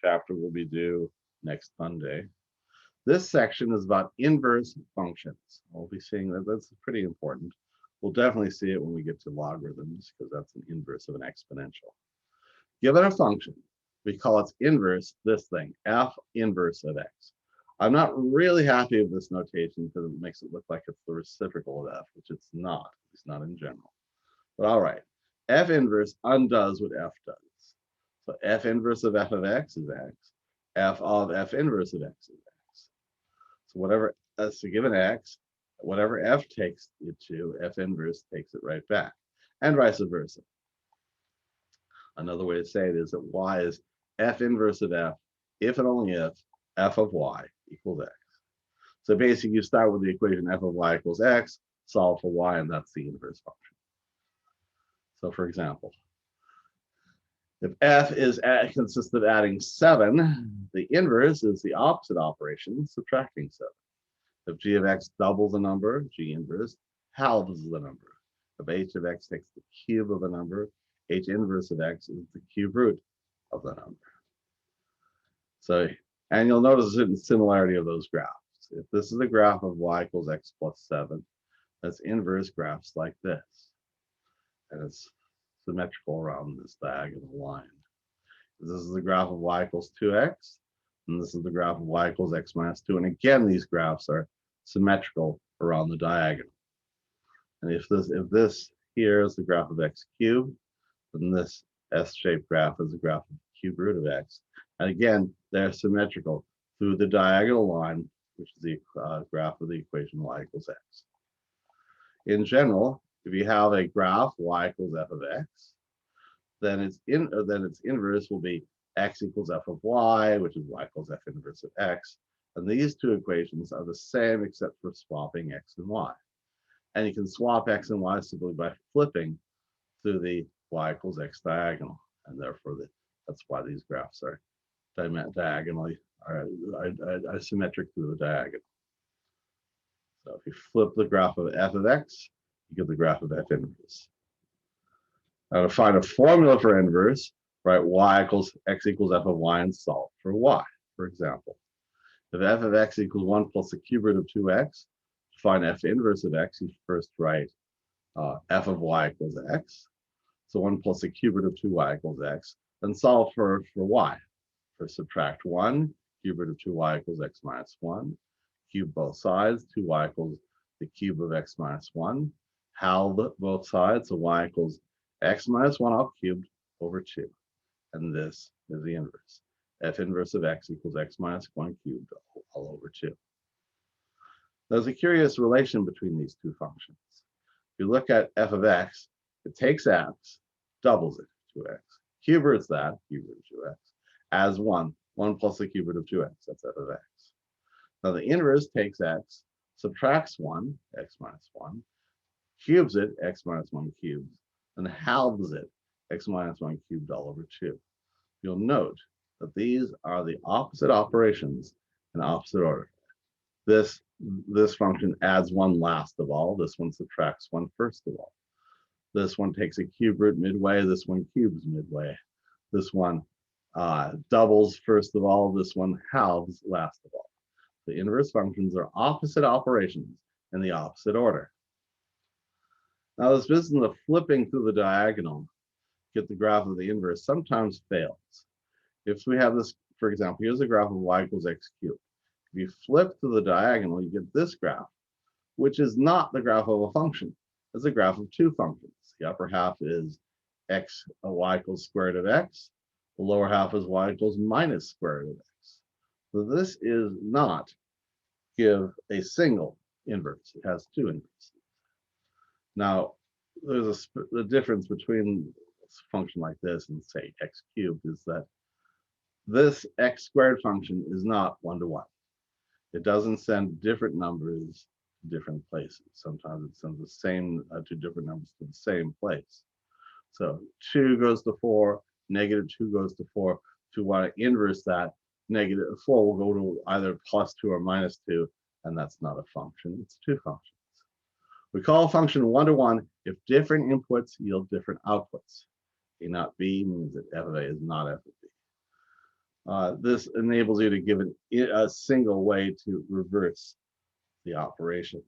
chapter will be due next Monday. This section is about inverse functions. We'll be seeing that. That's pretty important. We'll definitely see it when we get to logarithms because that's an inverse of an exponential. Given a function, we call its inverse this thing, f inverse of x. I'm not really happy with this notation because it makes it look like it's the reciprocal of f, which it's not, at least not in general. But all right, f inverse undoes what f does. So f inverse of f of x is x. F of f inverse of x is x. So whatever, so given x, whatever f takes it to, f inverse takes it right back, and vice versa. Another way to say it is that y is f inverse of f, if and only if f of y equals x. So basically, you start with the equation f of y equals x, solve for y, and that's the inverse function. So for example, if f consists of adding 7, the inverse is the opposite operation, subtracting 7. If g of x doubles a number, g inverse halves the number. If h of x takes the cube of a number, h inverse of x is the cube root of the number. So, and you'll notice a certain similarity of those graphs. If this is a graph of y equals x plus 7, that's inverse graphs like this. And it's symmetrical around this diagonal line. This is the graph of y equals 2x, and this is the graph of y equals x minus 2. And again, these graphs are symmetrical around the diagonal. And if this here is the graph of x cubed, then this S-shaped graph is the graph of the cube root of x. And again, they're symmetrical through the diagonal line, which is the graph of the equation y equals x. In general, if you have a graph y equals f of x, then its inverse will be x equals f of y, which is y equals f inverse of x. And these two equations are the same except for swapping x and y. And you can swap x and y simply by flipping through the y equals x diagonal. And therefore, that's why these graphs are diagonally are symmetric through the diagonal. So if you flip the graph of f of x, you get the graph of f inverse. Now to find a formula for inverse, write y equals x equals f of y and solve for y. For example, if f of x equals 1 plus the cube root of 2x, to find f inverse of x, you first write f of y equals x. So 1 plus the cube root of 2y equals x. Then solve for y. First subtract 1, cube root of 2y equals x minus 1. Cube both sides, 2y equals the cube of x minus 1. Halve both sides, so y equals x minus 1 all cubed over 2. And this is the inverse. F inverse of x equals x minus 1 cubed all over 2. There's a curious relation between these two functions. If you look at f of x, it takes x, doubles it, 2x, cube roots that, cube root of 2x, as 1 plus the cube root of 2x, that's f of x. Now the inverse takes x, subtracts 1, x minus 1, cubes it, x minus 1 cubed, and halves it, x minus 1 cubed all over 2. You'll note that these are the opposite operations in opposite order. This function adds 1 last of all. This one subtracts 1 first of all. This one takes a cube root midway. This one cubes midway. This one doubles first of all. This one halves last of all. The inverse functions are opposite operations in the opposite order. Now this business of flipping through the diagonal, get the graph of the inverse, sometimes fails. If we have this, for example, here's a graph of y equals x cubed. If you flip to the diagonal, you get this graph, which is not the graph of a function. It's a graph of two functions. The upper half is y equals square root of x. The lower half is y equals minus square root of x. So this is not give a single inverse. It has two inverses. Now, there's the difference between a function like this and say x cubed is that this x squared function is not one-to-one. It doesn't send different numbers to different places. Sometimes it sends the same two different numbers to the same place. So 2 goes to 4, negative 2 goes to 4. To want to inverse that, negative 4 will go to either plus 2 or minus 2, and that's not a function, it's two functions. We call a function one-to-one if different inputs yield different outputs. A not B means that f of A is not f of B. This enables you to give it a single way to reverse the operation.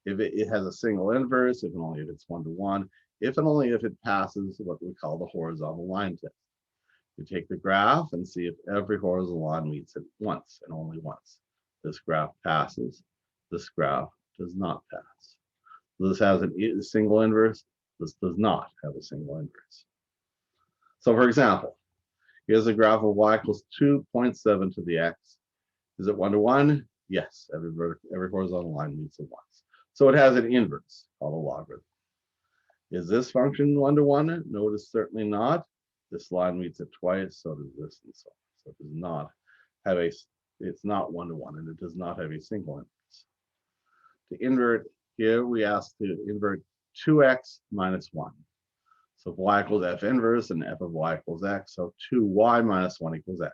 If it has a single inverse, if and only if it's 1-to-1, if and only if it passes what we call the horizontal line test. You take the graph and see if every horizontal line meets it once and only once. This graph passes. This graph does not pass. This has a single inverse. This does not have a single inverse. So for example, here's a graph of y equals 2.7 to the x. Is it 1-to-1? Yes, every horizontal line meets it once. So it has an inverse called a logarithm. Is this function 1-to-1? No, it is certainly not. This line meets it twice, so does this and so on. So it does not have it's not 1-to-1, and it does not have a single inverse. To invert here, we ask to invert 2x minus 1. So if y equals f inverse and f of y equals x, so 2y minus 1 equals x.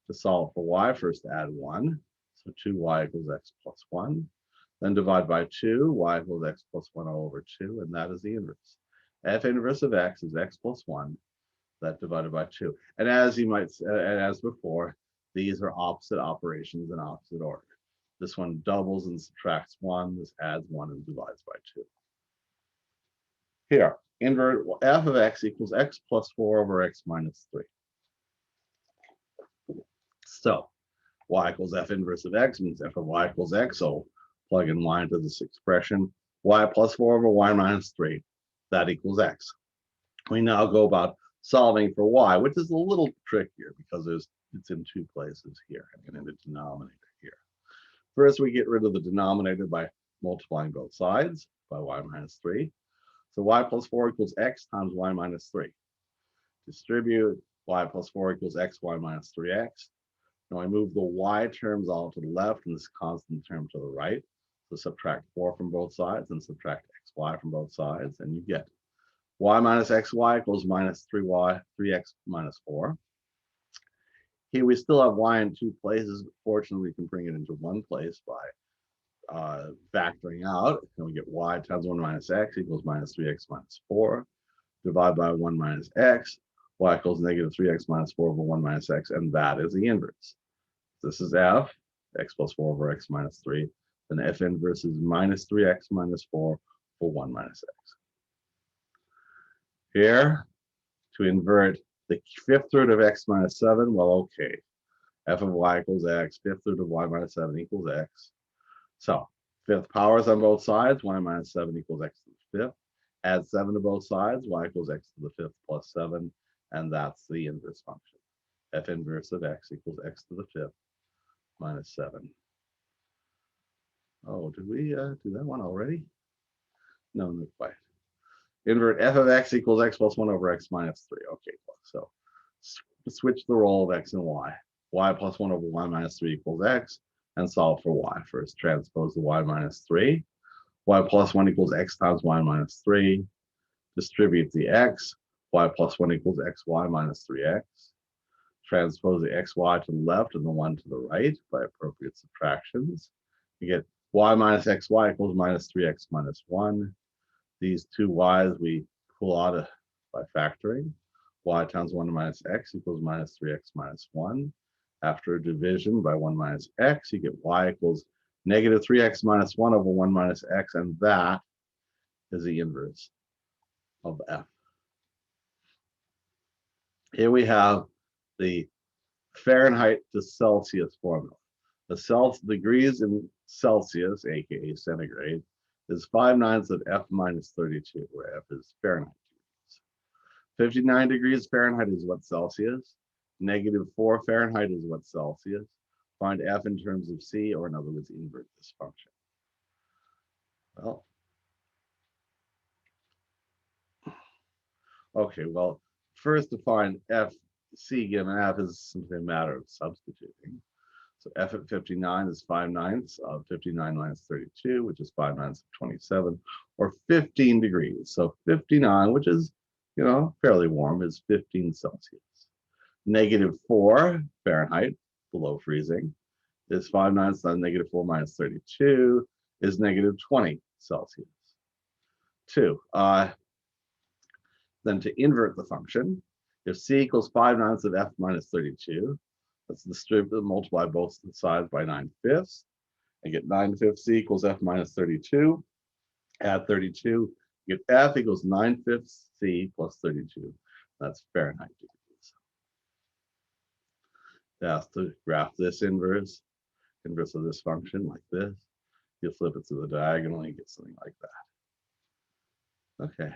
To solve for y, first add 1. So 2y equals x plus 1. Then divide by 2, y equals x plus 1 all over 2, and that is the inverse. F inverse of x is x plus 1, that divided by 2. And as you might say, as before, these are opposite operations in opposite order. This one doubles and subtracts 1, this adds 1 and divides by 2. Here, invert f of x equals x plus 4 over x minus 3. So y equals f inverse of x means f of y equals x, so plug in y into this expression. Y plus 4 over y minus 3, that equals x. We now go about solving for y, which is a little trickier because it's in two places here and in the denominator here. First, we get rid of the denominator by multiplying both sides by y minus 3. So y plus 4 equals x times y minus 3. Distribute y plus 4 equals x, y minus 3x. Now I move the y terms all to the left and this constant term to the right. So subtract 4 from both sides and subtract xy from both sides, and you get y minus xy equals minus 3x minus 4. Here we still have y in two places. Fortunately, we can bring it into one place by factoring out. And we get y times 1 minus x equals minus 3x minus 4. Divide by 1 minus x. Y equals negative 3x minus 4 over 1 minus x. And that is the inverse. This is f, x plus 4 over x minus 3. Then f inverse is minus 3x minus 4 for 1 minus x. Here, to invert the fifth root of x minus 7, well, okay. F of y equals x, fifth root of y minus 7 equals x. So, fifth powers on both sides, y minus 7 equals x to the fifth. Add 7 to both sides, y equals x to the fifth plus 7, and that's the inverse function. F inverse of x equals x to the fifth minus 7. Oh, did we do that one already? No, not quite. Invert f of x equals x plus 1 over x minus 3. Okay, so switch the role of x and y. Y plus 1 over y minus 3 equals x, and solve for y. First, transpose the y minus 3. Y plus 1 equals x times y minus 3. Distribute the x. Y plus 1 equals xy minus 3x. Transpose the xy to the left and the 1 to the right by appropriate subtractions. You get y minus xy equals minus 3x minus 1. These two y's we pull out by factoring. Y times 1 minus x equals minus 3x minus 1. After a division by 1 minus x, you get y equals negative 3x minus 1 over 1 minus x, and that is the inverse of f. Here we have the Fahrenheit to Celsius formula. The degrees in Celsius, aka centigrade, is 5/9 of f minus 32, where f is Fahrenheit degrees. 59 degrees Fahrenheit is what Celsius. -4 Fahrenheit is what Celsius. Find f in terms of C, or in other words, invert this function. Well, okay, well, first to find f, C given f is simply a matter of substituting. So f at 59 is 5/9 of 59 minus 32, which is 5/9 of 27, or 15 degrees. So 59, which is, fairly warm, is 15 Celsius. -4 Fahrenheit, below freezing, is 5/9 times -4 minus 32 is -20 Celsius. 2. Then to invert the function, If c equals 5/9 of f minus 32, let's distribute, multiply both sides by 9/5. I get 9/5 c equals f minus 32. Add 32, get f equals 9/5 c plus 32. That's Fahrenheit degrees. That's to graph this inverse of this function like this. You flip it to the diagonal, you get something like that. Okay.